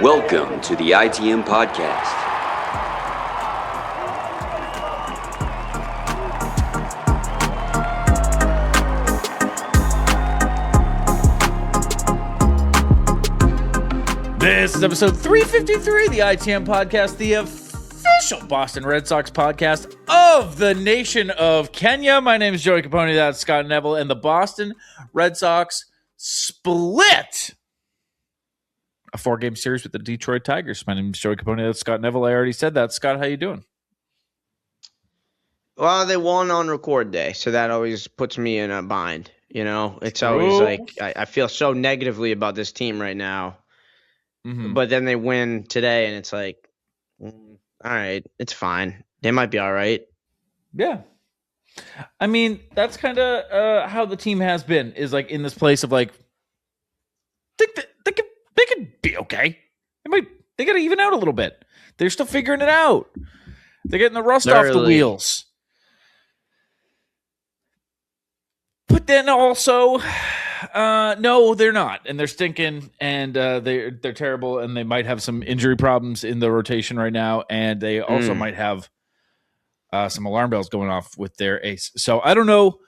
Welcome to the ITM Podcast. This is episode 353 of the ITM Podcast, the official Boston Red Sox podcast of the nation of Kenya. My name is Joey Copponi, that's Scott Neville, and the Boston Red Sox split a 4-game series with the Detroit Tigers. My name is Joey Copponi, that's Scott Neville. I already said that. Scott, how you doing? Well, they won on record day, so that always puts me in a bind. You know, it's always like I feel so negatively about this team right now. Mm-hmm. But then they win today, and it's like, all right, it's fine. They might be all right. Yeah. I mean, that's kind of how the team has been, is like in this place of like, they could be okay. They got to even out a little bit. They're still figuring it out. They're getting the rust off the wheels. But then also, no, they're not, and they're stinking, and they're terrible, and they might have some injury problems in the rotation right now, and they also might have some alarm bells going off with their ace. So I don't know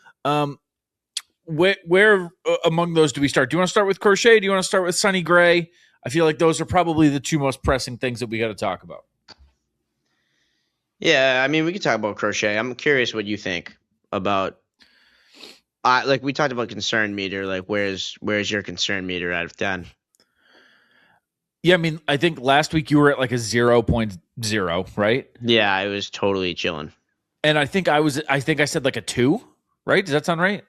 where among those do we start? Do you want to start with Crochet? Do you want to start with Sonny Gray? I feel like those are probably the two most pressing things that we got to talk about. Yeah, I mean, we could talk about Crochet. I'm curious what you think about. Like we talked about concern meter. Like, where's your concern meter out of 10? Yeah, I mean, I think last week you were at like a 0.0, right? Yeah, I was totally chilling. And I think I said like a 2, right? Does that sound right?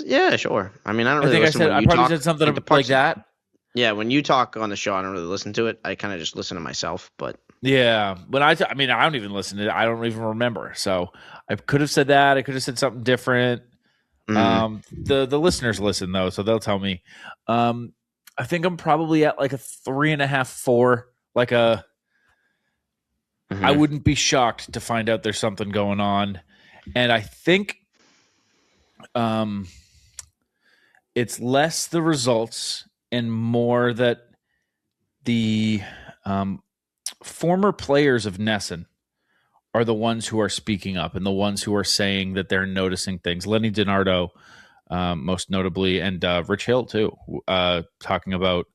Yeah, sure. I mean, I don't really listen when you talk. I probably said something like that. Yeah, when you talk on the show, I don't really listen to it. I kind of just listen to myself, but. Yeah, but I don't even listen to it. I don't even remember. So I could have said that. I could have said something different. The listeners listen though, so they'll tell me. I think I'm probably at like a 3.5, 4. Like a. I wouldn't be shocked to find out there's something going on, and I think, it's less the results and more that the former players of Nesson are the ones who are speaking up and the ones who are saying that they're noticing things. Lenny DiNardo, most notably, and Rich Hill too, talking about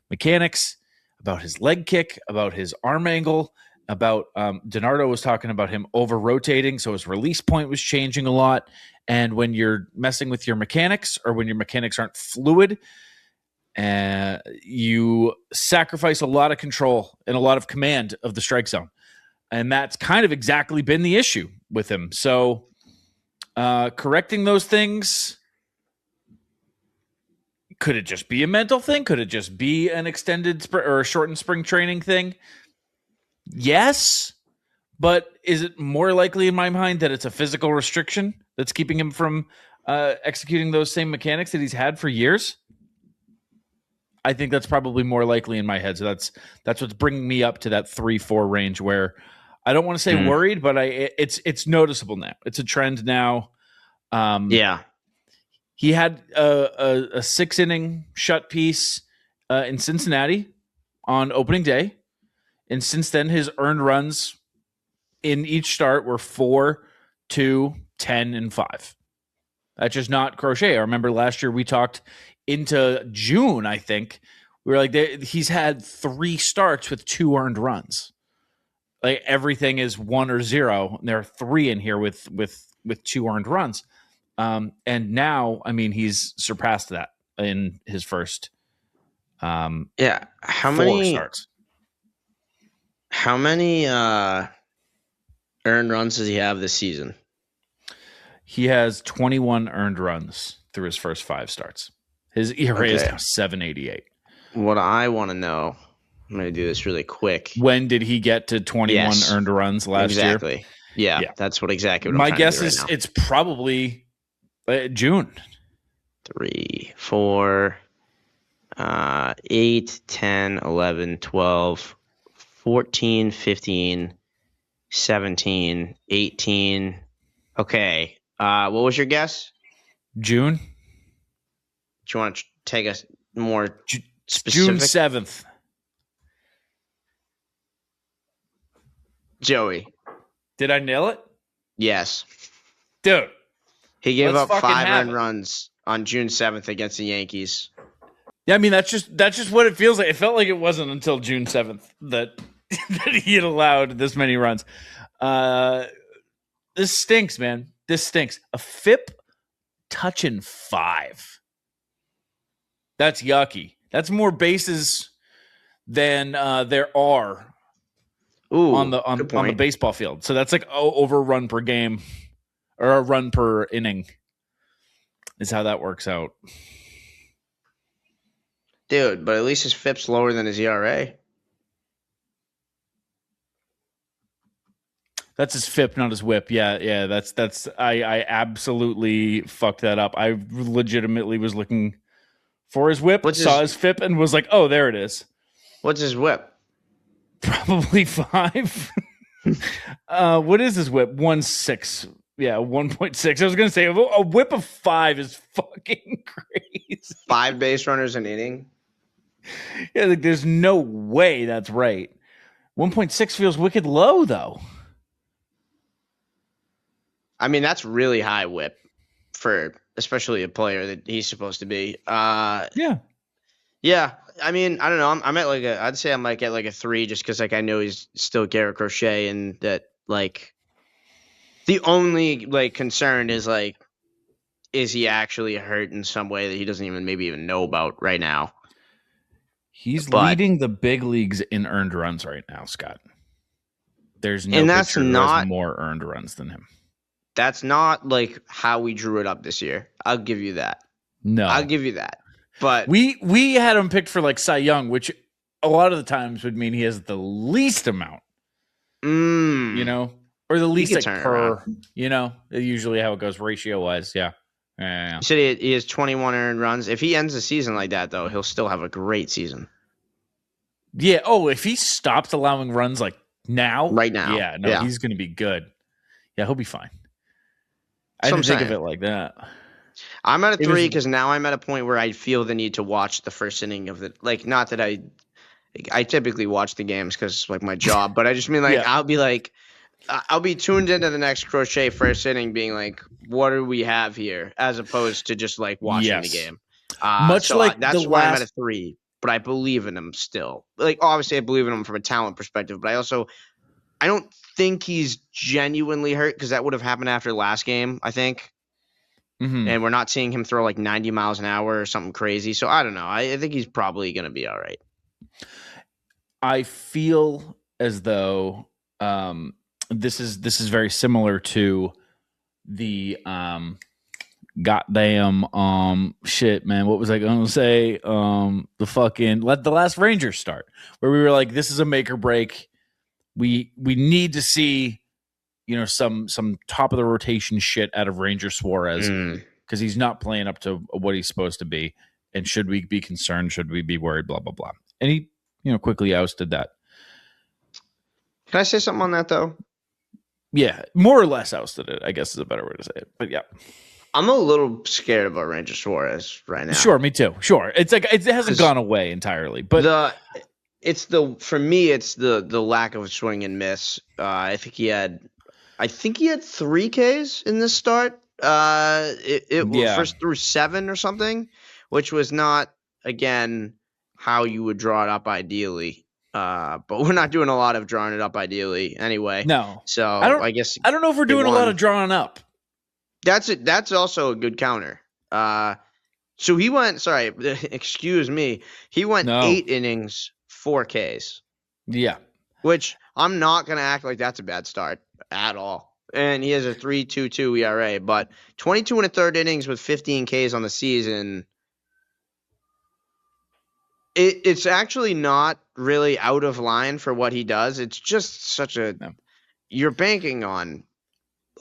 mechanics, about his leg kick, about his arm angle, about DiNardo was talking about him over-rotating, so his release point was changing a lot. And when you're messing with your mechanics or when your mechanics aren't fluid, you sacrifice a lot of control and a lot of command of the strike zone. And that's kind of exactly been the issue with him. So correcting those things, could it just be a mental thing? Could it just be an extended or a shortened spring training thing? Yes. But is it more likely in my mind that it's a physical restriction that's keeping him from executing those same mechanics that he's had for years? I think that's probably more likely in my head. So that's what's bringing me up to that 3-4 range where I don't want to say worried, but it's noticeable now. It's a trend now. Yeah. He had a 6-inning shut piece in Cincinnati on opening day. And since then, his earned runs in each start were 4, 2, 10, and 5. That's just not Crochet. I remember last year we talked into June, I think. We were like, he's had 3 starts with 2 earned runs. Like everything is 1 or 0. And there are 3 in here with 2 earned runs. And now, I mean, he's surpassed that in his first How 4 many starts. How many earned runs does he have this season? He has 21 earned runs through his first 5 starts. His ERA is now 7.88. What I want to know, I'm going to do this really quick. When did he get to 21 earned runs last year? Exactly. Yeah, that's what exactly what my I'm guess to do is right now. It's probably June. 3, 4, 8, 10, 11, 12, 14, 15, 17, 18. Okay. What was your guess? June? Do you want to take us more specific? June 7th. Joey. Did I nail it? Yes. Dude. He gave Let's up fucking 5 have earned it. runs on June 7th against the Yankees. Yeah, I mean that's just what it feels like. It felt like it wasn't until June 7th that that he had allowed this many runs. This stinks, man. This stinks. A FIP touching 5. That's yucky. That's more bases than there are Ooh, on good the point. baseball field. So that's like over a run per game or a run per inning is how that works out. Dude, but at least his FIP's lower than his ERA. That's his FIP, not his whip. Yeah. That's I absolutely fucked that up. I legitimately was looking for his whip, saw his FIP, and was like, "Oh, there it is." What's his whip? Probably 5. What is his whip? 1.6. Yeah, 1.6. I was gonna say a whip of 5 is fucking crazy. 5 base runners an inning. Yeah, like there's no way that's right. 1.6 feels wicked low though. I mean, that's really high whip for especially a player that he's supposed to be. Yeah. Yeah. I mean, I don't know. I'm at like I'd say I might get like a 3 just because like I know he's still Garrett Crochet and that like the only like concern is like is he actually hurt in some way that he doesn't maybe even know about right now? He's leading the big leagues in earned runs right now, Scott. There's no pitcher who has more earned runs than him. That's not like how we drew it up this year. I'll give you that. No. I'll give you that. But we had him picked for like Cy Young, which a lot of the times would mean he has the least amount. You know? Or the least like per, you know, usually how it goes ratio wise. Yeah. You said he has 21 earned runs. If he ends the season like that, though, he'll still have a great season. Yeah. Oh, if he stops allowing runs like now, right now, yeah, no, he's going to be good. Yeah, he'll be fine. I didn't think of it like that. I'm at a 3 because now I'm at a point where I feel the need to watch the first inning of the like. Not that I typically watch the games because it's like my job, but I just mean like I'll be tuned into the next Crochet first inning, being like, what do we have here, as opposed to just like watching the game. That's why I'm at a 3. But I believe in him still. Like obviously, I believe in him from a talent perspective, but I don't think he's genuinely hurt because that would have happened after last game, I think. Mm-hmm. And we're not seeing him throw like 90 miles an hour or something crazy. So I don't know. I think he's probably going to be all right. I feel as though this is very similar to the goddamn shit, man. What was I going to say? The fucking let the last Rangers start, where we were like, this is a make or break. We need to see, you know, some top of the rotation shit out of Ranger Suarez because he's not playing up to what he's supposed to be. And should we be concerned? Should we be worried? Blah blah blah. And he, you know, quickly ousted that. Can I say something on that though? Yeah, more or less ousted it, I guess is a better way to say it. But yeah. I'm a little scared about Ranger Suarez right now. Sure, me too. Sure. It's like it hasn't gone away entirely. But for me it's the lack of swing and miss. I think he had 3 Ks in this start. First through 7 or something, which was not again how you would draw it up ideally. But we're not doing a lot of drawing it up ideally anyway. No. So I guess I don't know if we're doing a lot of drawing up. That's it. That's also a good counter. So he went. Sorry, excuse me. He went 8 innings, 4 Ks. Yeah. Which I'm not gonna act like that's a bad start at all. And he has a 3.22 ERA, but 22 and a third innings with 15 Ks on the season. It's actually not really out of line for what he does. It's just such a you're banking on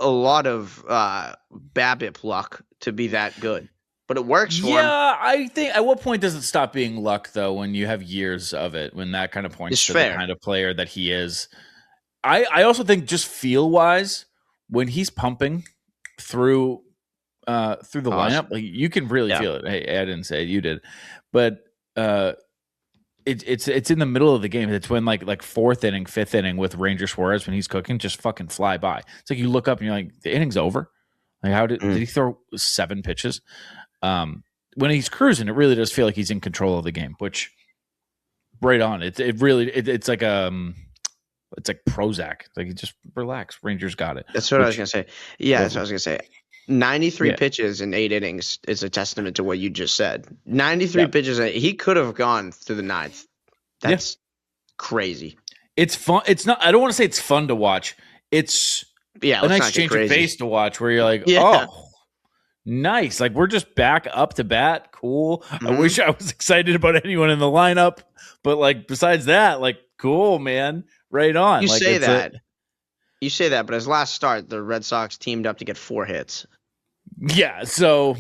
a lot of BABIP luck to be that good, but it works for him. Yeah, I think at what point does it stop being luck though? When you have years of it, when that kind of points to the kind of player that he is. I also think just feel wise, when he's pumping through the lineup, like you can really feel it. Hey, I didn't say it, you did, but it's in the middle of the game. It's when like fourth inning, fifth inning with Ranger Suarez when he's cooking, just fucking fly by. It's like you look up and you're like, the inning's over. Like how did he throw 7 pitches? When he's cruising, it really does feel like he's in control of the game, which right on. It's like it's like Prozac. It's like you just relax. Rangers got it. That's what I was gonna say. Yeah, that's what I was gonna say. 93 pitches in 8 innings is a testament to what you just said. 93 pitches. He could have gone to the 9th. That's crazy. It's fun. It's not. I don't want to say it's fun to watch. It's a nice change of pace to watch where you're like, oh, nice. Like we're just back up to bat. Cool. I wish I was excited about anyone in the lineup, but like besides that, like cool, man. Right on. You say that, but his last start, the Red Sox teamed up to get 4 hits. Yeah, so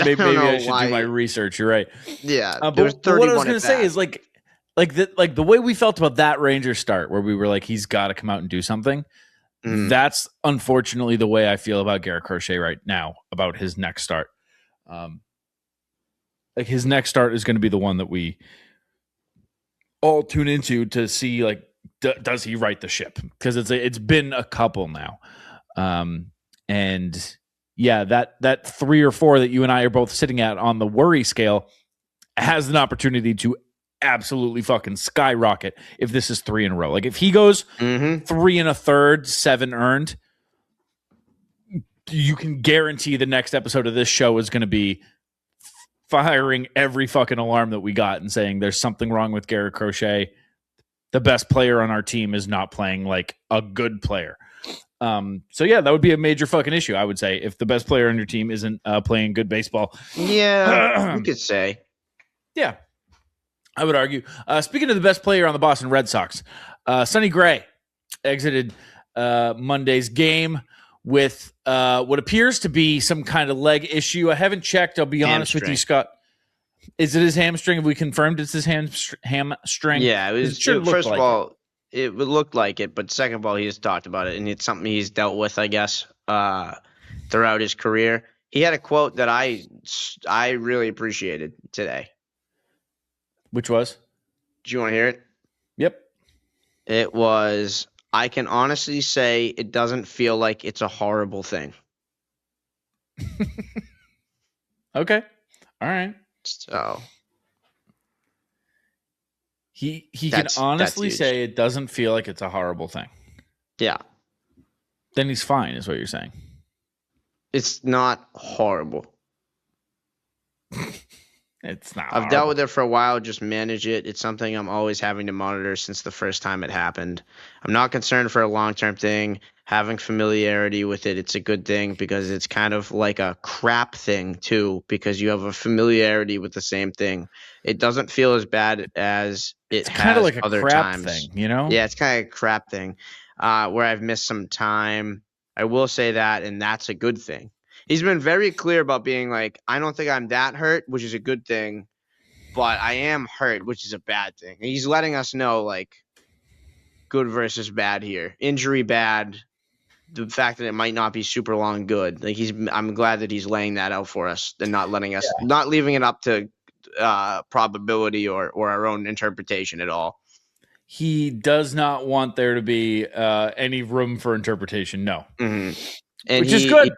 maybe I should do my research. You're right. Yeah, but what I was going to say is like the way we felt about that Ranger start, where we were like, he's got to come out and do something. That's unfortunately the way I feel about Garrett Crochet right now about his next start. Like his next start is going to be the one that we all tune into to see like. Does he right the ship? Because it's been a couple now, and yeah, that 3 or 4 that you and I are both sitting at on the worry scale has an opportunity to absolutely fucking skyrocket if this is 3 in a row. Like if he goes 3 1/3, 7 earned, you can guarantee the next episode of this show is going to be firing every fucking alarm that we got and saying there's something wrong with Garrett Crochet. The best player on our team is not playing like a good player. So yeah, that would be a major fucking issue, I would say, if the best player on your team isn't playing good baseball. Yeah, you could say. Yeah, I would argue. Speaking of the best player on the Boston Red Sox, Sonny Gray exited Monday's game with what appears to be some kind of leg issue. I haven't checked. I'll be honest with you, Scott. Is it his hamstring? Have we confirmed it's his hamstring? Yeah, first of all, it looked like it, but second of all, he has talked about it, and it's something he's dealt with, I guess, throughout his career. He had a quote that I really appreciated today. Which was? Do you want to hear it? Yep. It was, I can honestly say it doesn't feel like it's a horrible thing. Okay. All right. So he can honestly say it doesn't feel like it's a horrible thing. Yeah. Then he's fine, is what you're saying. It's not horrible. It's not. I've dealt with it for a while, just manage it. It's something I'm always having to monitor since the first time it happened. I'm not concerned for a long-term thing. Having familiarity with it, it's a good thing because it's kind of like a crap thing too, because you have a familiarity with the same thing. It doesn't feel as bad as it has kind of like a other crap times. Thing, you know? Yeah, it's kind of a crap thing where I've missed some time. I will say that, and that's a good thing. He's been very clear about being like, I don't think I'm that hurt, which is a good thing, but I am hurt, which is a bad thing. And he's letting us know, like, good versus bad here. Injury bad. The fact that it might not be super long good. Like I'm glad that he's laying that out for us and not letting us, not leaving it up to probability or our own interpretation at all. He does not want there to be any room for interpretation. No. Mm-hmm. And which is good.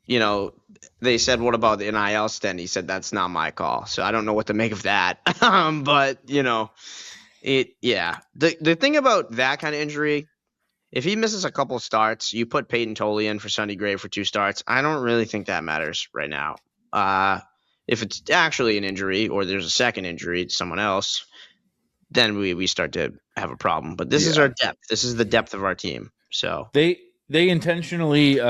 He also, they said, what about the NIL stint? He said, that's not my call. So I don't know what to make of that. But, the thing about that kind of injury, if he misses a couple starts, you put Peyton Tolley in for Sonny Gray for 2 starts. I don't really think that matters right now. If it's actually an injury or there's a second injury to someone else, then we start to have a problem. But this is our depth. This is the depth of our team. So they intentionally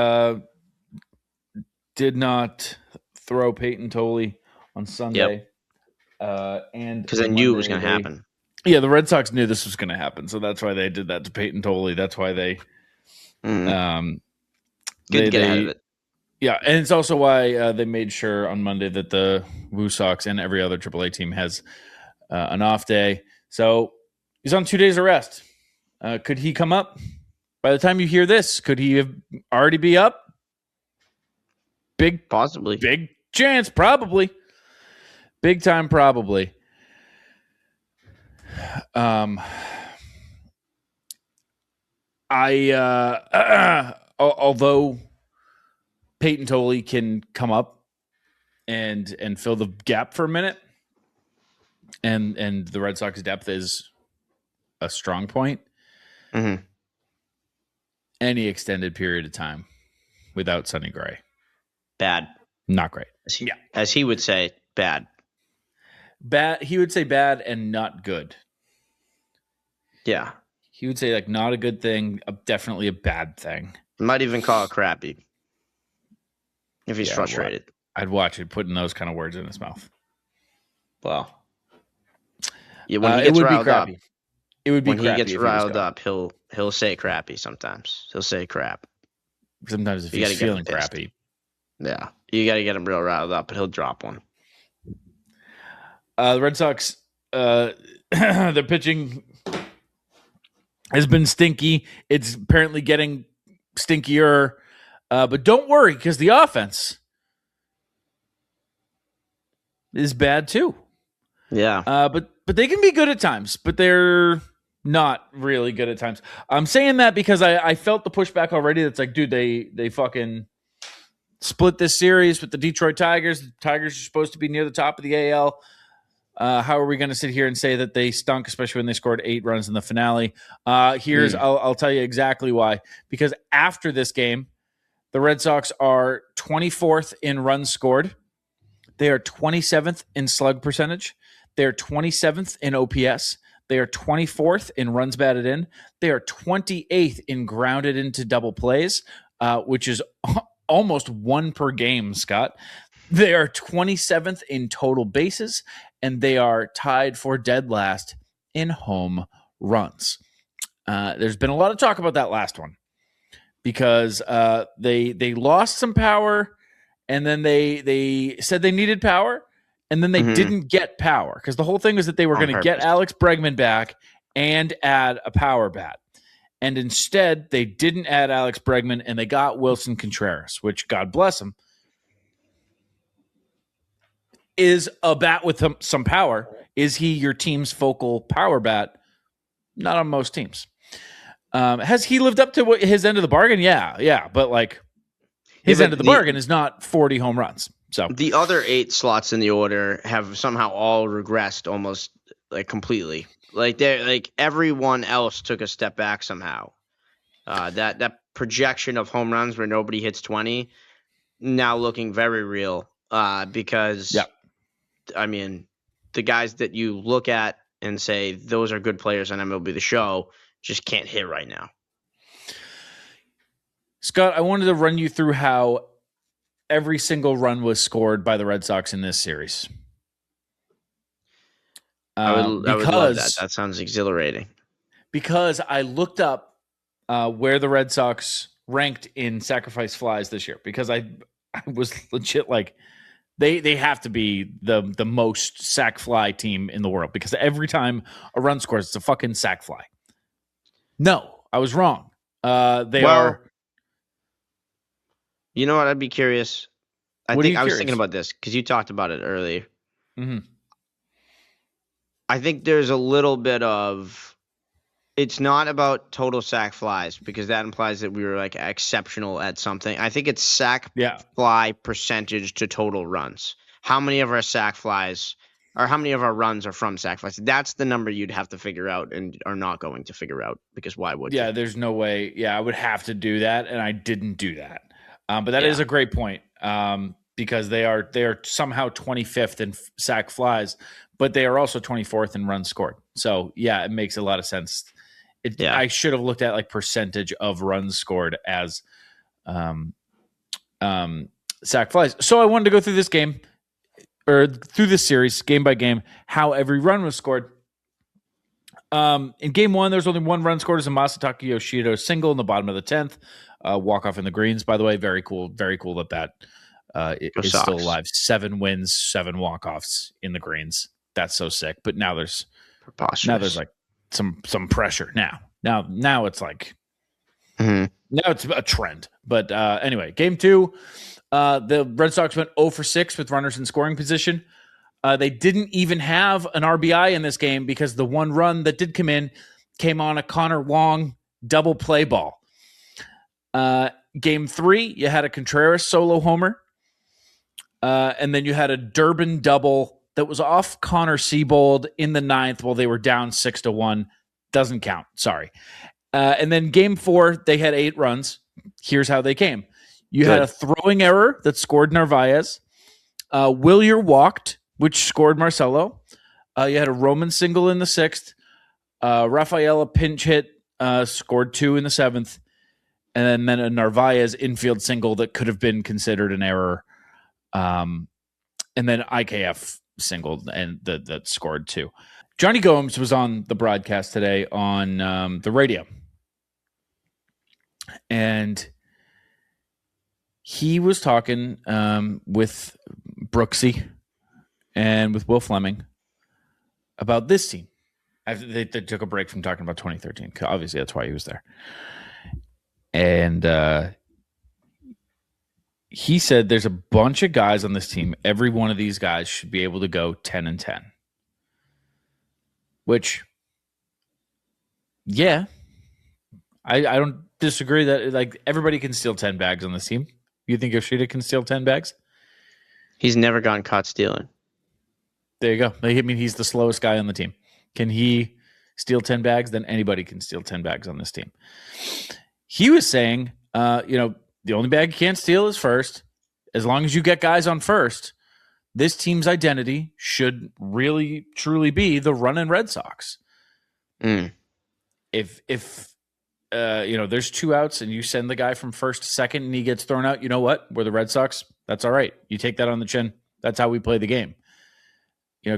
did not throw Peyton Tolley on Sunday. And because I knew it was going to happen. Yeah, the Red Sox knew this was going to happen, so that's why they did that to Peyton Tolley. That's why they good to get ahead of it. Yeah, and it's also why they made sure on Monday that the Woo Sox and every other AAA team has an off day. So he's on 2 days of rest. Could he come up? By the time you hear this, could he have already be up? Possibly. Big chance, probably. Big time, probably. Although Peyton Tolley can come up and fill the gap for a minute, and the Red Sox depth is a strong point. Mm-hmm. Any extended period of time without Sonny Gray, Bad. not great. As he would say, bad. Bad. He would say bad and not good. Yeah. He would say like not a good thing, definitely a bad thing. Might even call it crappy if he's frustrated. I'd watch it putting those kind of words in his mouth. Well, yeah, when he gets riled up, it would be when he gets riled up, he'll say crappy sometimes. He'll say crap. Sometimes if he's feeling crappy. Yeah, you got to get him real riled up, but he'll drop one. The Red Sox, their pitching has been stinky. It's apparently getting stinkier. But don't worry, because the offense is bad too. Yeah. But they can be good at times, but they're not really good at times. I'm saying that because I felt the pushback already. That's like, dude, they fucking split this series with the Detroit Tigers. The Tigers are supposed to be near the top of the AL. How are we going to sit here and say that they stunk, especially when they scored 8 runs in the finale? I'll tell you exactly why. Because after this game, the Red Sox are 24th in runs scored. They are 27th in slug percentage. They are 27th in OPS. They are 24th in runs batted in. They are 28th in grounded into double plays, which is almost 1 per game, Scott. They are 27th in total bases, and they are tied for dead last in home runs. There's been a lot of talk about that last one because they lost some power, and then they said they needed power, and then they didn't get power because the whole thing was that they were going to get Alex Bregman back and add a power bat. And instead, they didn't add Alex Bregman, and they got Wilson Contreras, which, God bless him, is a bat with some power. Is he your team's focal power bat? Not on most teams. Has he lived up to his end of the bargain? Yeah. But like his end of the bargain is not 40 home runs. So the other 8 slots in the order have somehow all regressed almost like completely. Like they're like everyone else took a step back somehow. That projection of home runs where nobody hits 20 now looking very real. Because I mean, the guys that you look at and say those are good players on MLB The Show just can't hit right now. Scott, I wanted to run you through how every single run was scored by the Red Sox in this series. I would love that. That sounds exhilarating. Because I looked up where the Red Sox ranked in sacrifice flies this year. Because I was legit like, they have to be the most sac fly team in the world. Because every time a run scores, it's a fucking sac fly. No, I was wrong. They are. You know what? I'd be curious. I was thinking about this because you talked about it earlier. Mm-hmm. I think there's a little bit of. It's not about total sac flies because that implies that we were like exceptional at something. I think it's sac fly percentage to total runs. How many of our sac flies or how many of our runs are from sac flies? That's the number you'd have to figure out and are not going to figure out because why would you? Yeah, there's no way. Yeah, I would have to do that, and I didn't do that. But that is a great point because they are somehow 25th in sac flies, but they are also 24th in runs scored. So yeah, it makes a lot of sense. I should have looked at like percentage of runs scored as sac flies. So I wanted to go through this game or through this series, game by game, how every run was scored. In game 1, there's only 1 run scored as a Masataka Yoshida single in the bottom of the 10th. Walk off in the greens, by the way. Very cool. Very cool that is still alive. 7 wins, 7 walk-offs in the greens. That's so sick. But now there's like some pressure now it's like now it's a trend. But anyway, game 2, the Red Sox went 0 for 6 with runners in scoring position. They didn't even have an RBI in this game because the one run that did come in came on a Connor Long double play ball. Game 3, you had a Contreras solo homer. And then you had a Durbin double that was off Connor Siebold in the 9th while they were down 6-1. Doesn't count. Sorry. And then game 4, they had 8 runs. Here's how they came. You had a throwing error that scored Narvaez. Willier walked, which scored Marcelo. You had a Roman single in the 6th. Rafaela pinch hit, scored 2 in the 7th. And then a Narvaez infield single that could have been considered an error. And then IKF singled and that scored 2. Johnny Gomes was on the broadcast today on the radio. And he was talking with Brooksy and with Will Fleming about this team. They took a break from talking about 2013. Obviously, that's why he was there. And he said there's a bunch of guys on this team. Every one of these guys should be able to go 10-10. Which, yeah, I don't disagree that like everybody can steal 10 bags on this team. You think Yoshida can steal 10 bags? He's never gotten caught stealing. There you go. I mean, he's the slowest guy on the team. Can he steal 10 bags? Then anybody can steal 10 bags on this team. He was saying, the only bag you can't steal is first. As long as you get guys on first, this team's identity should really, truly be the running Red Sox. If there's 2 outs and you send the guy from first to second and he gets thrown out, you know what? We're the Red Sox. That's all right. You take that on the chin. That's how we play the game.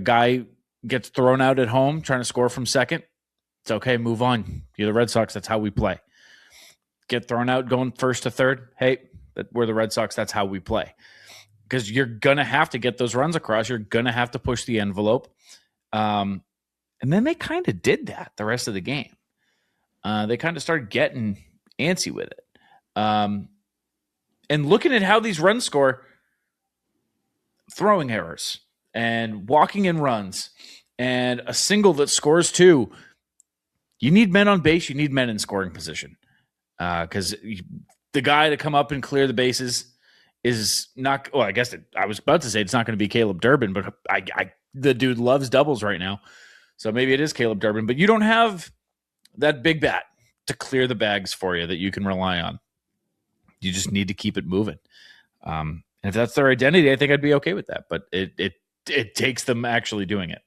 Guy gets thrown out at home trying to score from second. It's okay. Move on. You're the Red Sox. That's how we play. Get thrown out going first to third. Hey, we're the Red Sox. That's how we play. Because you're going to have to get those runs across. You're going to have to push the envelope. And then they kind of did that the rest of the game. They kind of started getting antsy with it. And looking at how these runs score, throwing errors and walking in runs and a single that scores 2, you need men on base. You need men in scoring position. Because the guy to come up and clear the bases is not. Well, I guess I was about to say it's not going to be Caleb Durbin, but the dude loves doubles right now, so maybe it is Caleb Durbin. But you don't have that big bat to clear the bags for you that you can rely on. You just need to keep it moving. And if that's their identity, I think I'd be okay with that. But it takes them actually doing it.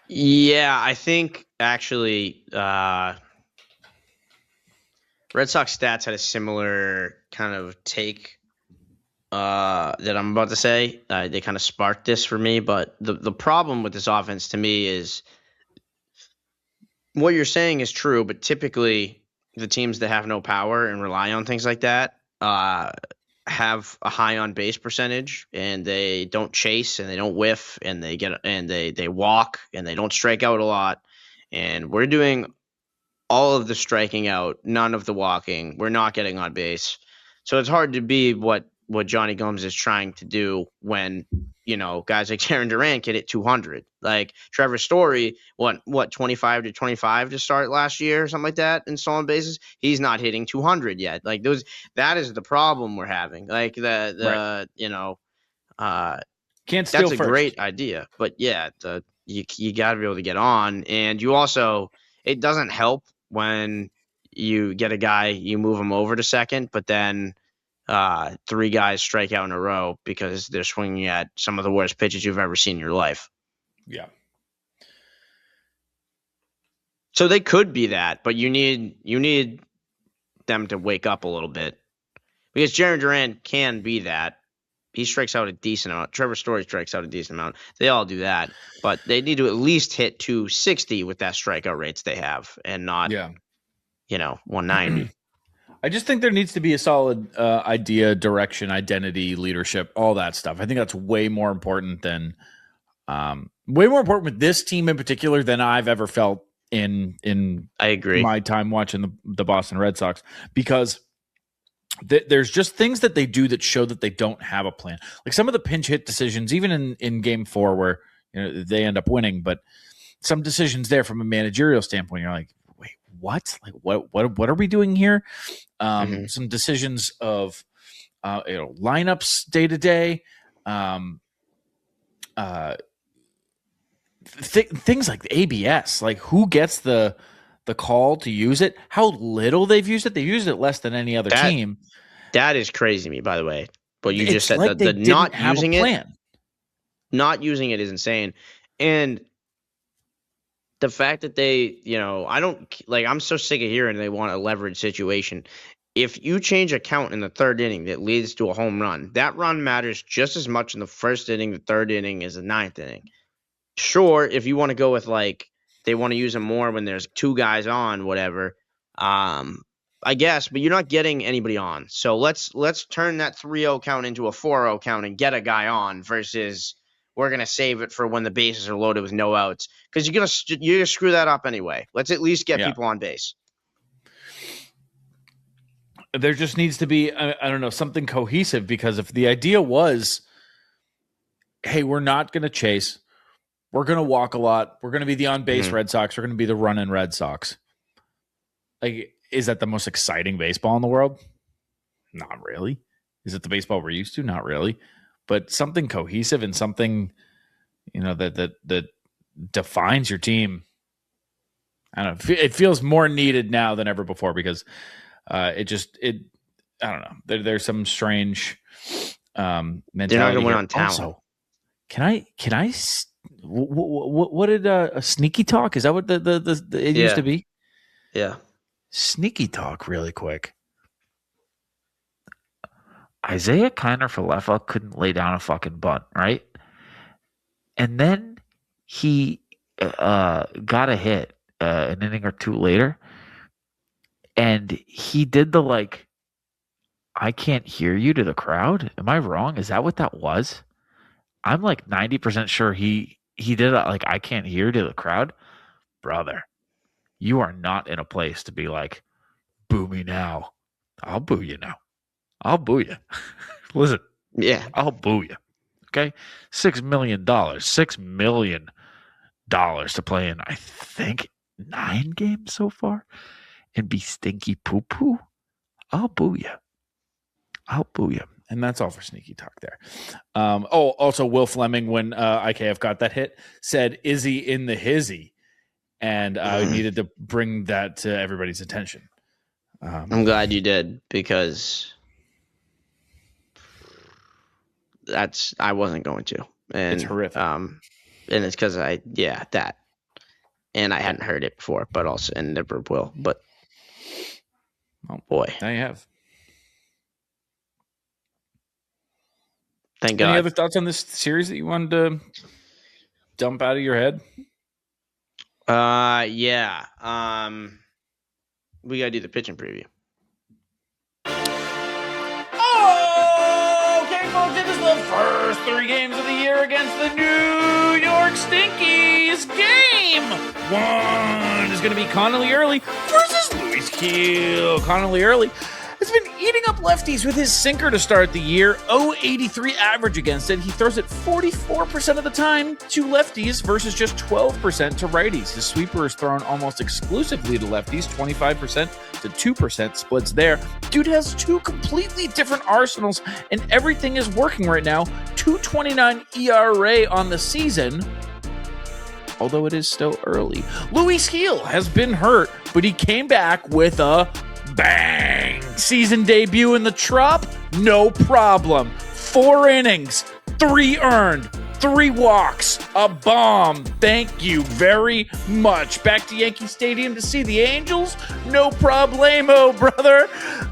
Yeah, I think actually. Red Sox stats had a similar kind of take that I'm about to say. They kind of sparked this for me, but the problem with this offense to me is what you're saying is true, but typically the teams that have no power and rely on things like that have a high on base percentage, and they don't chase and they don't whiff and they walk and they don't strike out a lot. And we're doing all of the striking out, none of the walking. We're not getting on base. So it's hard to be what Johnny Gomes is trying to do when, guys like Jarren Duran can hit 200. Like Trevor Story, what 25 to 25 to start last year or something like that in stolen bases. He's not hitting 200 yet. Like that is the problem we're having. Like Can't steal that's a first. great idea. But yeah, you got to be able to get on. And you also, it doesn't help when you get a guy, you move him over to second, but then 3 guys strike out in a row because they're swinging at some of the worst pitches you've ever seen in your life. Yeah. So they could be that, but you need them to wake up a little bit because Jarren Duran can be that. He strikes out a decent amount. Trevor Story strikes out a decent amount. They all do that, but they need to at least hit 260 with that strikeout rates they have, and not 190. I just think there needs to be a solid idea, direction, identity, leadership, all that stuff. I think that's way more important with this team in particular than I've ever felt in I agree. my time watching the Boston Red Sox, because there's just things that they do that show that they don't have a plan. Like some of the pinch hit decisions, even in game 4 where they end up winning, but some decisions there from a managerial standpoint, you're like, wait, what? Like what are we doing here? Some decisions of lineups day to day, things like the ABS, like who gets the call to use it, how little they've used it. They've used it less than any other team. That is crazy to me, by the way. But you just said like the not using it. Not using it is insane. And the fact that they, I'm so sick of hearing they want a leverage situation. If you change a count in the 3rd inning that leads to a home run, that run matters just as much in the 1st inning, the 3rd inning, as the 9th inning. Sure, if you want to go with they want to use them more when there's 2 guys on, whatever, I guess, but you're not getting anybody on. So let's turn that 3-0 count into a 4-0 count and get a guy on versus we're going to save it for when the bases are loaded with no outs, because you're gonna screw that up anyway. Let's at least get people on base. There just needs to be, I don't know, something cohesive, because if the idea was, hey, we're not going to chase, we're going to walk a lot, we're going to be the on-base Red Sox, we're going to be the run-in Red Sox. Like, is that the most exciting baseball in the world? Not really. Is it the baseball we're used to? Not really. But something cohesive and something, that defines your team. I don't know. It feels more needed now than ever before, because I don't know. There's some strange mentality. They're not going to win on talent. Also, can I? What did a sneaky talk? Is that what the it used to be? Yeah. Sneaky talk, really quick. Isaiah Kiner Falefa couldn't lay down a fucking bunt, right? And then he got a hit an inning or 2 later. And he did the I can't hear you to the crowd. Am I wrong? Is that what that was? I'm 90% sure he did it I can't hear to the crowd. Brother, you are not in a place to be boo me now. I'll boo you now. I'll boo you. Listen. Yeah. I'll boo you. Okay? $6 million. $6 million to play in, I think, 9 games so far. And be stinky poo-poo, I'll boo you. I'll boo you. And that's all for sneaky talk there. Also, Will Fleming, when IKF got that hit, said, "Is he in the hizzy?" And I needed to bring that to everybody's attention. I'm glad you did, because I wasn't going to. And it's horrific. And it's because that. And I hadn't heard it before, but also, and never will. But oh boy, now you have. Thank God. Any other thoughts on this series that you wanted to dump out of your head? Yeah. We gotta do the pitching preview. Okay, folks, it is the first 3 games of the year against the New York Stinkies. Game 1 is going to be Connolly Early versus Luis Gil. Connolly Early has been eating up lefties with his sinker to start the year. 0.83 average against it. He throws it 44% of the time to lefties versus just 12% to righties. His sweeper is thrown almost exclusively to lefties, 25% to 2% splits there. Dude has 2 completely different arsenals, and everything is working right now. 2.29 ERA on the season, although it is still early. Luis Gil has been hurt, but he came back with a bang. Season debut in the Trop, no problem. 4 innings, 3 earned, 3 walks, a bomb. Thank you very much. Back to Yankee Stadium to see the Angels? No problemo, brother.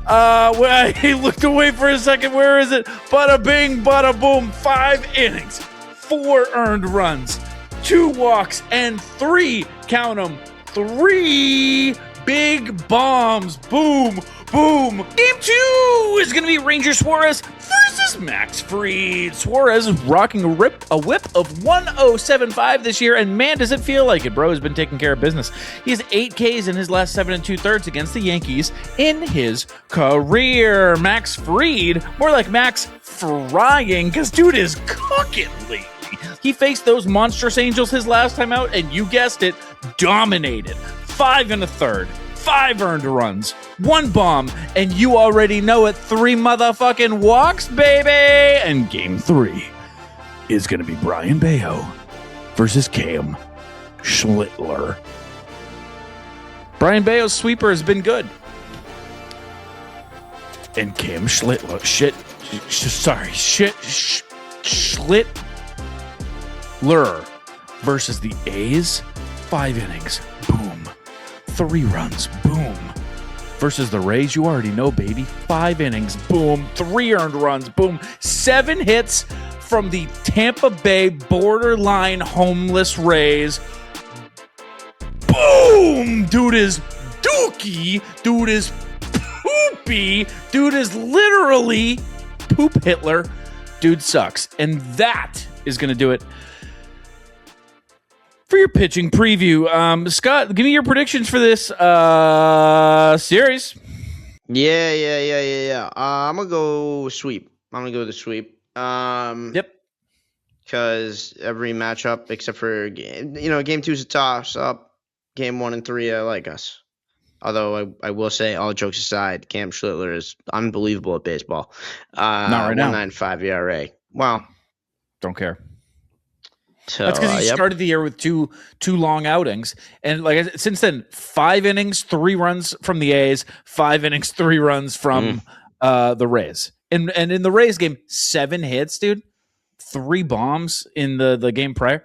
I looked away for a second. Where is it? Bada bing, bada boom. 5 innings, 4 earned runs, 2 walks, and 3, count them, 3 big bombs. Boom, boom. Game 2 is going to be Ranger Suarez versus Max Fried. Suarez is rocking a whip of 107.5 this year, and man, does it feel like it, bro. Has been taking care of business. He has 8 Ks in his last 7 2/3 against the Yankees in his career. Max Fried, more like Max frying, because dude is cooking lately. He faced those monstrous Angels his last time out, and you guessed it, dominated. 5 1/3. 5 earned runs, 1 bomb, and you already know it, 3 motherfucking walks, baby! And game 3 is going to be Brian Bayo versus Cam Schlittler. Brian Bayo's sweeper has been good. And Cam Schlittler, Schlittler versus the A's, 5 innings, boom. 3 runs, boom. Versus the Rays, you already know, baby. 5 innings, boom. 3 earned runs, boom. 7 hits from the Tampa Bay borderline homeless Rays. Boom! Dude is dookie. Dude is poopy. Dude is literally poop Hitler. Dude sucks. And that is going to do it for your pitching preview. Scott, give me your predictions for this series. Yeah. I'm gonna go sweep. I'm gonna go the sweep. Yep. Because every matchup except for game 2 is a toss up. Game 1 and 3, I like us. Although I will say, all jokes aside, Cam Schlittler is unbelievable at baseball. Not right now. 1.95 ERA. Wow. Don't care. So, that's because he started the year with two long outings, and since then, 5 innings, 3 runs from the A's, 5 innings, 3 runs from the Rays, and in the Rays game, 7 hits, dude, 3 bombs in the game prior.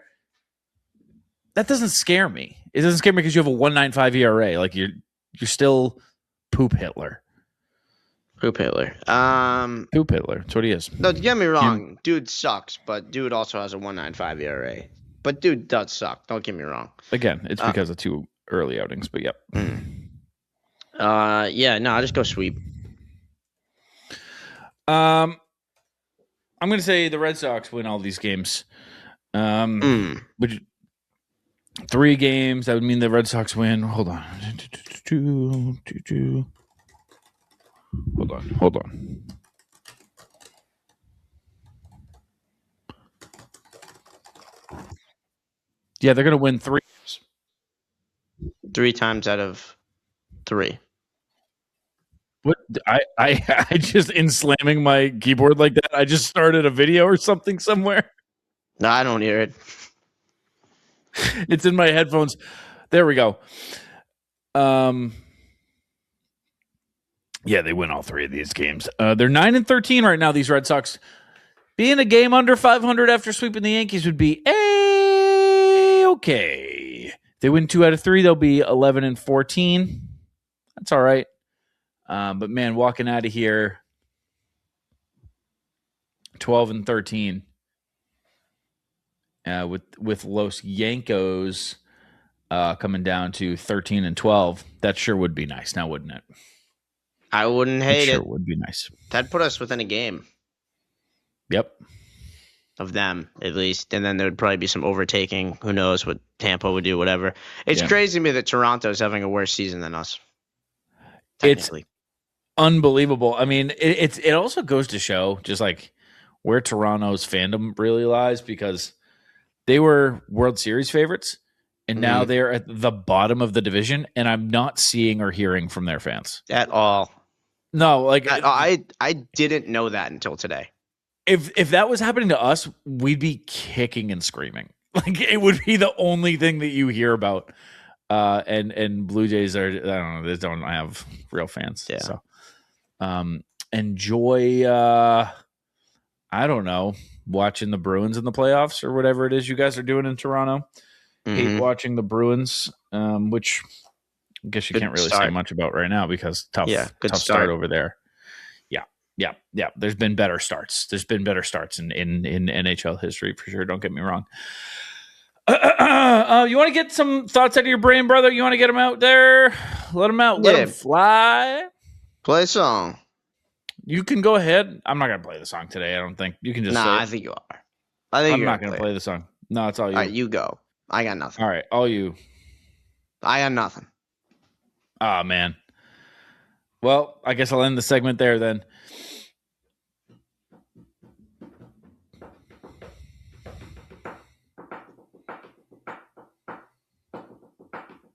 That doesn't scare me. It doesn't scare me because you have a 1.95 ERA. Like you're still poop Hitler. Poop Hitler. Poop Hitler. That's what he is. No, get me wrong. Dude sucks, but dude also has a 1.95 ERA. But dude does suck. Don't get me wrong. Again, it's because of 2 early outings, but yep. I'll just go sweep. I'm going to say the Red Sox win all these games. Which 3 games, that would mean the Red Sox win. Hold on. Hold on. Yeah, they're going to win 3 games. 3 times out of 3. What? I just, in slamming my keyboard like that, I just started a video or something somewhere. No, I don't hear it. It's in my headphones. There we go. Yeah, they win all 3 of these games. They're 9-13 right now, these Red Sox. Being a game under 500 after sweeping the Yankees would be okay. If they win 2 out of 3, they'll be 11-14. That's all right. But man, walking out of here 12-13 with Los Yankos coming down to 13-12. That sure would be nice, now wouldn't it? I wouldn't hate it. Sure would be nice. That'd put us within a game. Yep. Of them, at least. And then there would probably be some overtaking. Who knows what Tampa would do, whatever. It's crazy to me that Toronto's having a worse season than us. It's unbelievable. I mean, it also goes to show just like where Toronto's fandom really lies, because they were World Series favorites, and now they're at the bottom of the division, and I'm not seeing or hearing from their fans. At all. No, like I didn't know that until today. If that was happening to us, we'd be kicking and screaming. Like it would be the only thing that you hear about. And Blue Jays are, I don't know, they don't have real fans. Yeah. So enjoy I don't know, watching the Bruins in the playoffs or whatever it is you guys are doing in Toronto. Hate watching the Bruins, which I guess you can't really say much about right now because tough start over there. Yeah. There's been better starts. There's been better starts in NHL history for sure. Don't get me wrong. You want to get some thoughts out of your brain, brother? You want to get them out there? Let them out. Let them fly. Play a song. You can go ahead. I'm not gonna play the song today. I don't think you can just. Nah, say I think you are. I think I'm you're not gonna play the song. No, it's all you. All right, you go. I got nothing. All right, all you. I got nothing. Oh man. Well, I guess I'll end the segment there then.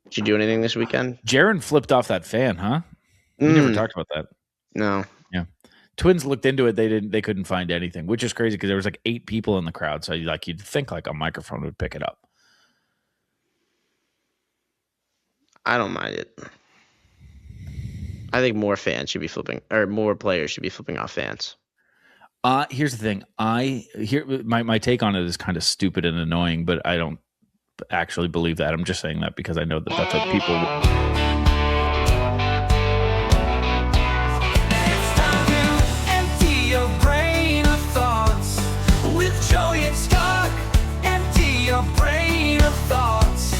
Did you do anything this weekend? Jaron flipped off that fan, huh? We never talked about that. No. Yeah. Twins looked into it. They couldn't find anything, which is crazy because there was like 8 people in the crowd. So you'd think like a microphone would pick it up. I don't mind it. I think more fans should be flipping, or more players should be flipping off fans. Here's the thing. My take on it is kind of stupid and annoying, but I don't actually believe that. I'm just saying that because I know that that's what people. It's time to empty your brain of thoughts with Joey and Scott. Empty your brain of thoughts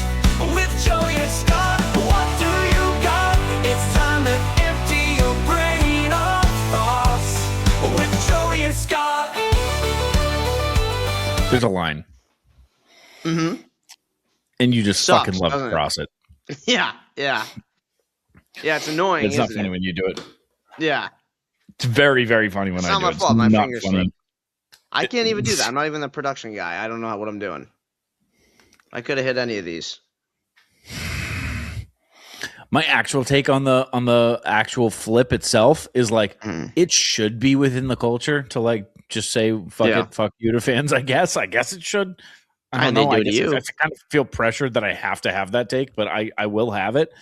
with Joey and Scott. What do you got? It's time to empty your brain of thoughts with Joey and Scott. There's a line. Mm-hmm. And you just Sucks, fucking love to doesn't it? cross it. Yeah. It's annoying. It's not isn't funny it? when you do it. Yeah. It's very, very funny when It's I not do my it. fault. It's My not fingers funny. slip. I can't even do that. I'm not even the production guy. I don't know what I'm doing. I could have hit any of these. My actual take on the actual flip itself is like it should be within the culture to like just say fuck you to fans. I guess it should. I don't know. I kind of feel pressured that I have to have that take, but I will have it.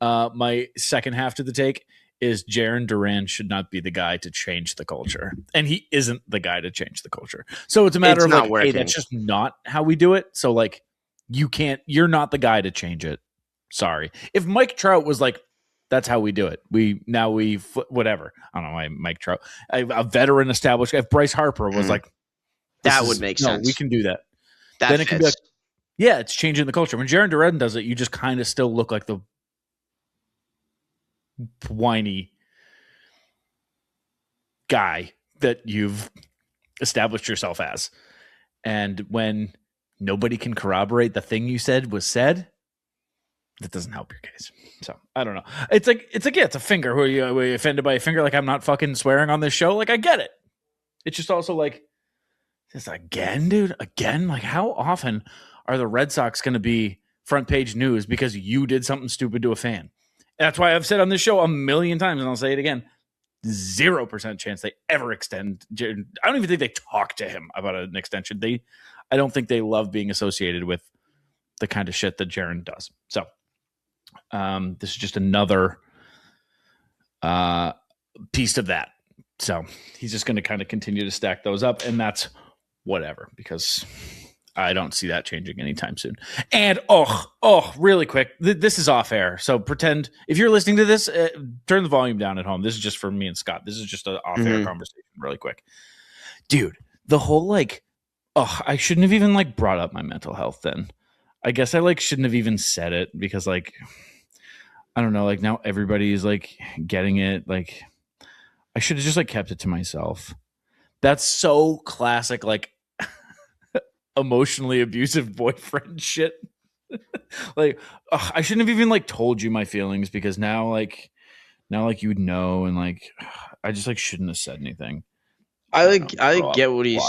My second half to the take is Jaron Duran should not be the guy to change the culture, and he isn't the guy to change the culture. So it's a matter of like, hey, that's just not how we do it. So like, you're not the guy to change it. Sorry. If Mike Trout was like, that's how we do it. Whatever. I don't know why Mike Trout, a veteran established guy. If Bryce Harper was like, that would make sense. We can do that. Then it can be like, yeah, it's changing the culture. When Jaron Duran does it, you just kind of still look like the whiny guy that you've established yourself as. And when nobody can corroborate the thing you said was said, that doesn't help your case. So I don't know. It's like it's a finger. Were you offended by a finger? Like, I'm not fucking swearing on this show. Like, I get it. It's just also like, this again, dude. Again, like, how often are the Red Sox going to be front page news because you did something stupid to a fan? That's why I've said on this show a million times, and I'll say it again: 0% chance they ever extend. I don't even think they talk to him about an extension. I don't think they love being associated with the kind of shit that Jaron does. So. This is just another piece of that. So he's just going to kind of continue to stack those up, and that's whatever, because I don't see that changing anytime soon. And really quick, this is off air. So pretend if you're listening to this, turn the volume down at home. This is just for me and Scott. This is just an off air conversation, really quick, dude. The whole like, I shouldn't have even like brought up my mental health then. I guess I like shouldn't have even said it because like, I don't know, like now everybody is like getting it. Like I should have just like kept it to myself. That's so classic, like emotionally abusive boyfriend shit. Like, I shouldn't have even like told you my feelings because now like you'd know, and like I just like shouldn't have said anything. I get what he's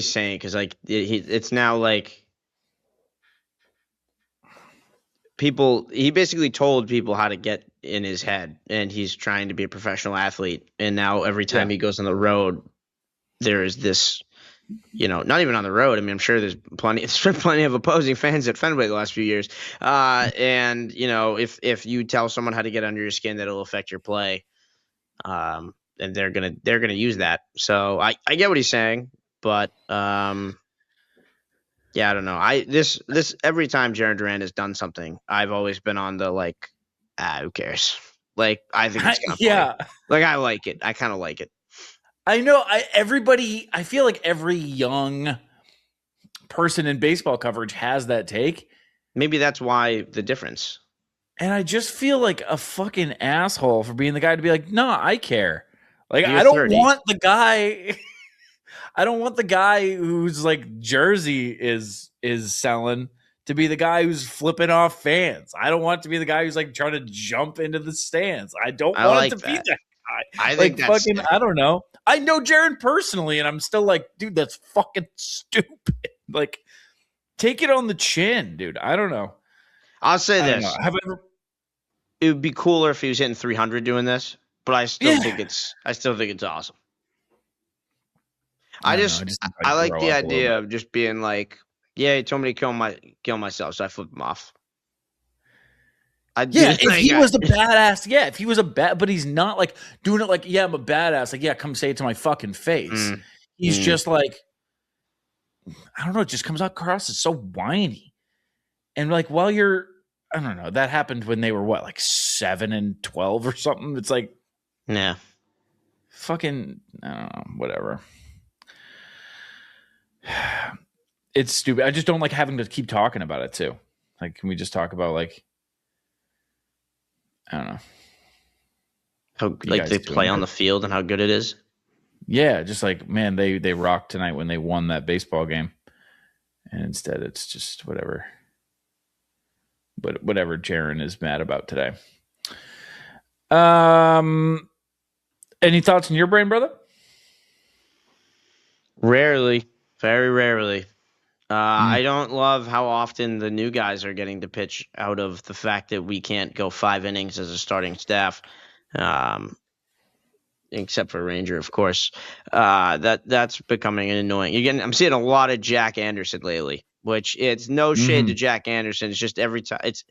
saying, because like it's now like he basically told people how to get in his head, and he's trying to be a professional athlete, and now every time he goes on the road, there is this, not even on the road. I mean, I'm sure there's plenty of opposing fans at Fenway the last few years, and if you tell someone how to get under your skin, that'll affect your play, and they're gonna use that. So I get what he's saying, but yeah, I don't know. This every time Jaron Duran has done something, I've always been on the like, who cares? Like, I think it's kind of funny. Like, I like it. I kind of like it. I know. I feel like every young person in baseball coverage has that take. Maybe that's why the difference. And I just feel like a fucking asshole for being the guy to be like, no, I care. Like, You're I don't 30. want the guy. I don't want the guy whose like jersey is selling to be the guy who's flipping off fans. I don't want to be the guy who's like trying to jump into the stands. I don't I want like it to be that. that guy. I Like think that's fucking, I don't know. I know Jaron personally, and I'm still like, dude, that's fucking stupid. Like, take it on the chin, dude. I don't know. I'll say I don't this. know. Have I ever? It would be cooler if he was hitting 300 doing this, but I still Yeah. think it's awesome. I I don't just know. I just think I I'd like grow the up a little idea bit. of just being like, yeah, he told me to kill myself, so I flipped him off. Yeah, if he was a badass, yeah, if he was a but he's not like doing it like, yeah, I'm a badass. Like, yeah, come say it to my fucking face. He's just like, I don't know, it just comes across as so whiny. And like, while you're, I don't know, that happened when they were what, like 7 and 12 or something. It's like, yeah. fucking, I don't know, whatever. It's stupid. I just don't like having to keep talking about it too. Like, can we just talk about like, I don't know. How like they play on the field and how good it is. Yeah, just like, man, they rocked tonight when they won that baseball game. And instead it's just whatever. But whatever Jaron is mad about today. Any thoughts in your brain, brother? Rarely, very rarely. I don't love how often the new guys are getting to pitch out of the fact that we can't go 5 innings as a starting staff, except for Ranger, of course. That's becoming annoying. Again, I'm seeing a lot of Jack Anderson lately, which it's no shade to Jack Anderson. It's just every time it's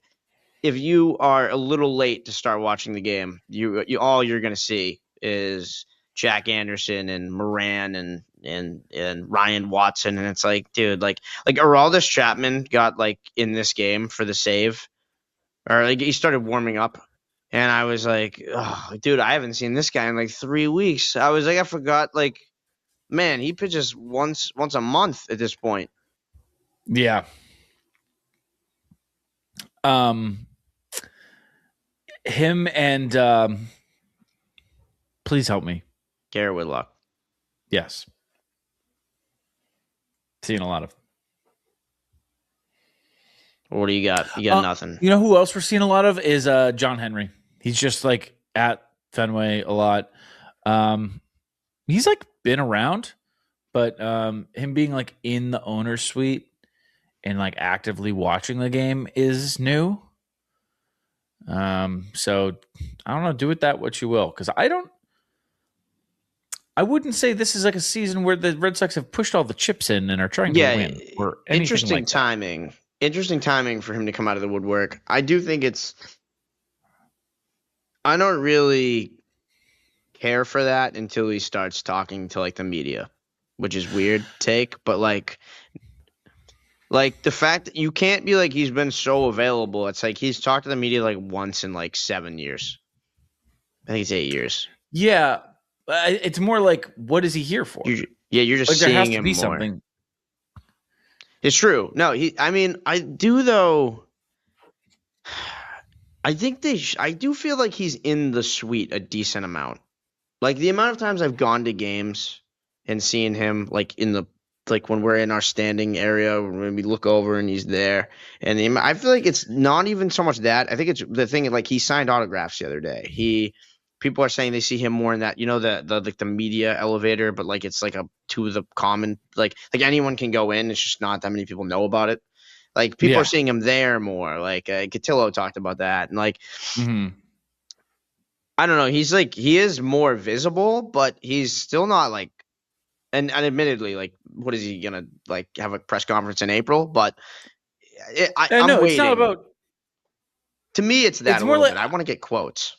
if you are a little late to start watching the game, you all you're going to see is Jack Anderson and Moran and Ryan Watson, and it's like, dude, like Aroldis Chapman got like in this game for the save, or like he started warming up, and I was like, oh, dude, I haven't seen this guy in like 3 weeks. I was like, I forgot, like, man, he pitches once a month at this point. Yeah. Him and please help me. Garrett Whitlock. Yes. Seeing a lot of. What do you got? You got nothing. You know who else we're seeing a lot of is John Henry. He's just like at Fenway a lot. He's like been around, but him being like in the owner's suite and like actively watching the game is new. So I don't know, do with that what you will, because I wouldn't say this is like a season where the Red Sox have pushed all the chips in and are trying to win. Or interesting like timing. Interesting timing for him to come out of the woodwork. I do think I don't really care for that until he starts talking to like the media, which is weird take, but like the fact that you can't be like he's been so available. It's like he's talked to the media like once in like 7 years. I think it's 8 years. Yeah, it's more like, what is he here for? You're just like, seeing there has to him be more. something. It's true. No, I mean, I do though. I think I do feel like he's in the suite a decent amount. Like the amount of times I've gone to games and seen him like when we're in our standing area, when we look over and he's there, and I feel like it's not even so much that. I think it's the thing, like he signed autographs the other day. People are saying they see him more in that, the media elevator, but like it's like to the common, like anyone can go in. It's just not that many people know about it. Like people are seeing him there more. Like Cotillo talked about that, and like I don't know. He's like he is more visible, but he's still not like. And admittedly, like, what is he gonna like have a press conference in April? But I'm waiting. It's not about. To me, it's that it's more like, bit. I want to get quotes.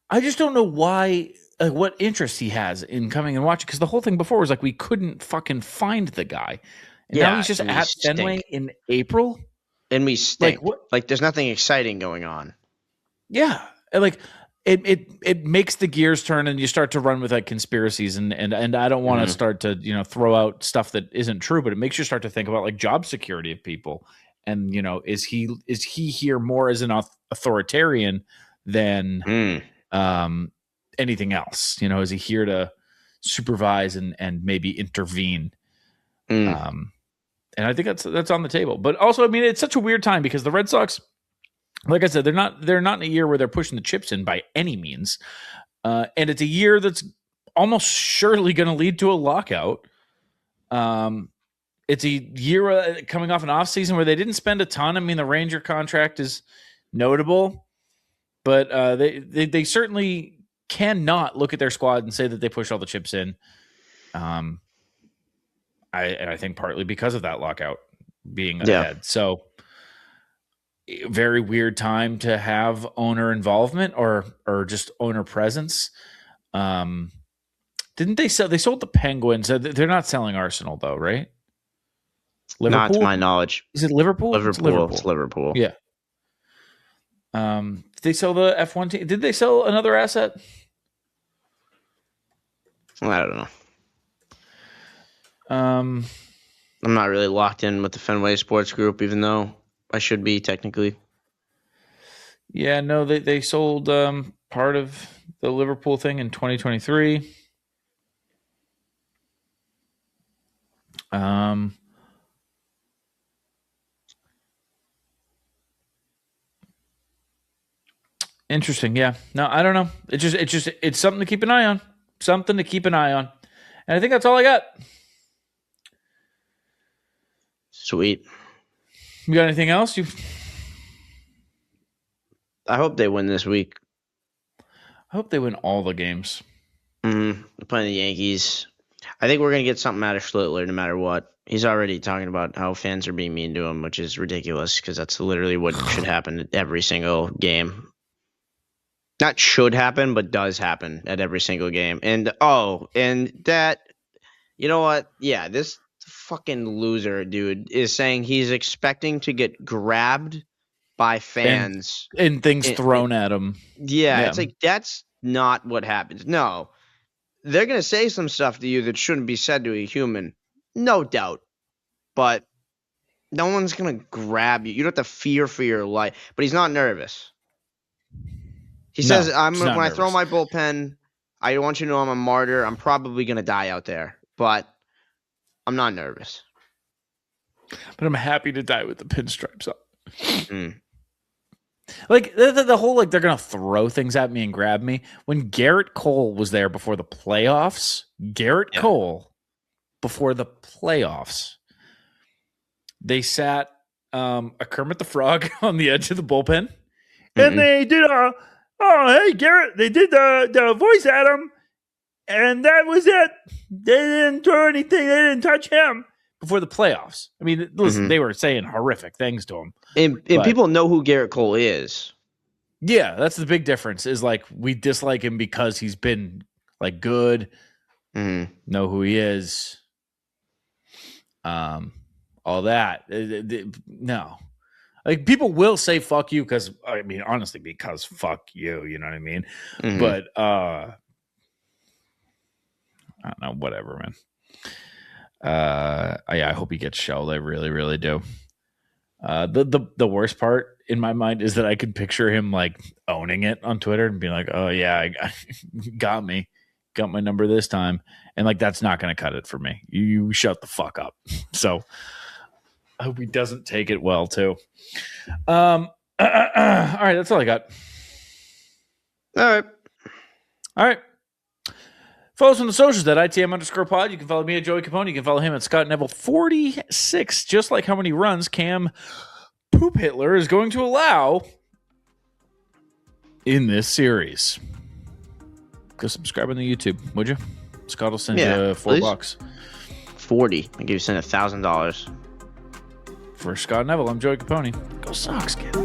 I just don't know why, what interest he has in coming and watching. Because the whole thing before was like we couldn't fucking find the guy, and now he's just at Fenway in April, and we stink. Like there's nothing exciting going on. Yeah, and like. It makes the gears turn, and you start to run with like conspiracies, and I don't want to start to throw out stuff that isn't true, but it makes you start to think about like job security of people, and is he here more as an authoritarian than anything else? You know, is he here to supervise and maybe intervene? And I think that's on the table. But also, I mean, it's such a weird time because the Red Sox, like I said, they're not in a year where they're pushing the chips in by any means. And it's a year that's almost surely going to lead to a lockout. It's a year coming off an offseason where they didn't spend a ton. I mean, the Ranger contract is notable, but they certainly cannot look at their squad and say that they pushed all the chips in. I think partly because of that lockout being ahead. So very weird time to have owner involvement or just owner presence. Didn't they sell? They sold the Penguins. They're not selling Arsenal though, right? Liverpool? Not to my knowledge. Is it Liverpool? Liverpool. It's Liverpool. Yeah. Did they sell the F1 team? Did they sell another asset? I don't know. I'm not really locked in with the Fenway Sports Group, even though I should be technically. Yeah, no, they sold part of the Liverpool thing in 2023. Interesting. Yeah. No, I don't know. It's something to keep an eye on. Something to keep an eye on. And I think that's all I got. Sweet. You got anything else? I hope they win this week. I hope they win all the games. They're playing the Yankees. I think we're going to get something out of Schlittler no matter what. He's already talking about how fans are being mean to him, which is ridiculous because that's literally what should happen at every single game. Not should happen, but does happen at every single game. And that, you know what? Yeah, this fucking loser dude is saying he's expecting to get grabbed by fans and things thrown at him. Yeah, it's like that's not what happens. No, they're gonna say some stuff to you that shouldn't be said to a human, no doubt. But no one's gonna grab you. You don't have to fear for your life. But he's not nervous. He says, when I throw my bullpen, I want you to know I'm a martyr. I'm probably gonna die out there, but I'm not nervous. But I'm happy to die with the pinstripes on. Like the whole like they're gonna throw things at me and grab me. When Garrett Cole was there before the playoffs, they sat a Kermit the Frog on the edge of the bullpen, and they did hey Garrett, they did the voice at him, and that was it. They didn't throw anything. They didn't touch him. Before the playoffs. I mean, listen, they were saying horrific things to him. And people know who Garrett Cole is. Yeah, that's the big difference is like we dislike him because he's been like good, know who he is, all that. No. Like people will say fuck you because, I mean, honestly, because fuck you, you know what I mean? But, I don't know, whatever, man. I hope he gets shelled. I really, really do. The worst part in my mind is that I could picture him like owning it on Twitter and being like, "Oh yeah, I got my number this time," and like that's not going to cut it for me. You shut the fuck up. So I hope he doesn't take it well too. All right, that's all I got. All right. Follow us on the socials at ITM_pod. You can follow me at Joey Copponi. You can follow him at Scott Neville 46. Just like how many runs Cam Poop Hitler is going to allow in this series. Go subscribe on the YouTube, would you? Scott will send you $4. 40. I give you send $1,000. For Scott Neville, I'm Joey Copponi. Go Sox, kid.